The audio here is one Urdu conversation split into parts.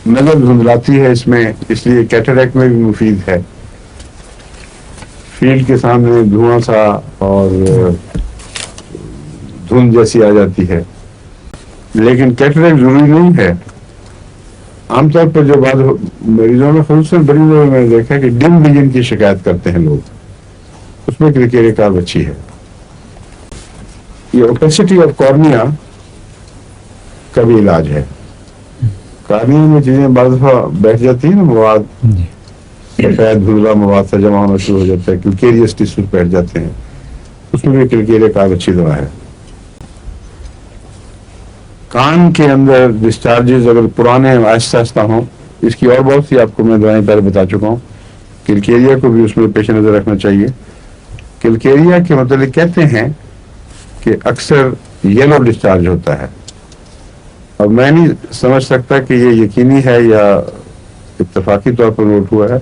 نظر دھندلاتی ہے اس میں، اس لیے کیٹریکٹ میں بھی مفید ہے. فیلڈ کے سامنے دھواں سا اور دھند جیسی آ جاتی ہے، لیکن کیٹریکٹ ضروری نہیں ہے. عام طور پر جو بعض مریضوں میں، خصوصاً مریضوں میں دیکھا کہ ڈم ویژن کی شکایت کرتے ہیں لوگ، اس میں کلکیریا کارب اچھی ہے. یہ اوپیسٹی اور کارنیا کا بھی علاج ہے. کارنیا میں چیزیں بعض دفعہ بیٹھ جاتی ہیں نا، مواد سفید دھندلا مواد سے جمع ہونا شروع ہو جاتا ہے، کلکیریس ٹیشوز بیٹھ جاتے ہیں، اس میں بھی کلکیریا کارب اچھی دوا ہے. کان کے اندر ڈسچارجز اگر پرانے آہستہ آہستہ ہوں، اس کی اور بہت سی آپ کو میں دوائیں پہلے بتا چکا ہوں. کلکیریا کو بھی اس میں پیش نظر رکھنا چاہیے. کلکیریا کے متعلق کہتے ہیں کہ اکثر یلو ڈسچارج ہوتا ہے، اور میں نہیں سمجھ سکتا کہ یہ یقینی ہے یا اتفاقی طور پر نوٹ ہوا ہے.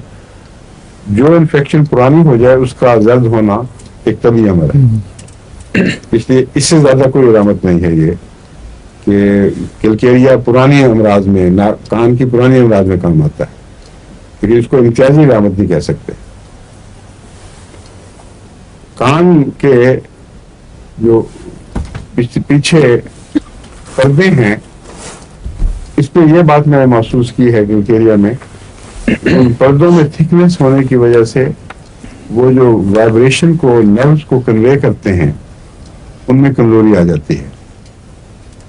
جو انفیکشن پرانی ہو جائے اس کا زرد ہونا ایک طبی امر ہے، اس لیے اس سے زیادہ کوئی علامت نہیں ہے یہ کہ کلکیریا پرانی امراض میں، کان کی پرانی امراض میں کام آتا ہے، لیکن اس کو امتیازی علامت نہیں کہہ سکتے. کان کے جو پیچھے پردے ہیں، اس پہ یہ بات میں نے محسوس کی ہے کلکیریا میں، ان پردوں میں تھکنس ہونے کی وجہ سے وہ جو وائبریشن کو، نروز کو کنوے کرتے ہیں، ان میں کمزوری آ جاتی ہے،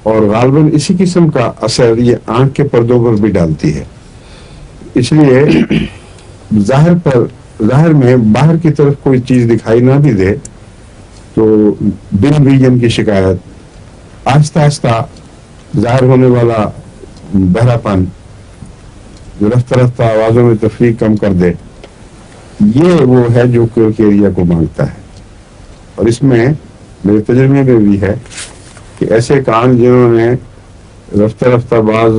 اور غالباً اسی قسم کا اثر یہ آنکھ کے پردوں پر بھی ڈالتی ہے. اس لیے ظاہر میں باہر کی طرف کوئی چیز دکھائی نہ بھی دے تو ڈم ویژن کی شکایت، آہستہ آہستہ ظاہر ہونے والا بہرا پن جو رفتہ رفتہ آوازوں میں تفریق کم کر دے، یہ وہ ہے جو کلکیریا کو مانگتا ہے. اور اس میں میرے تجربے میں بھی ہے کہ ایسے کان جنہوں نے رفتہ رفتہ بعض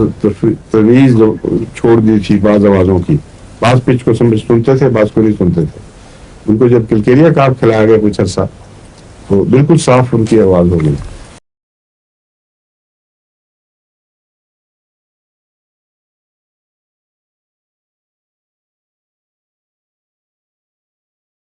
ترویج چھوڑ دی تھی بعض آوازوں کی، بعض پچ کو سنتے تھے، بعض کو نہیں سنتے تھے، ان کو جب کلکیریا کارب کھلایا گیا کچھ عرصہ تو بالکل صاف ان کی آواز ہو گئی.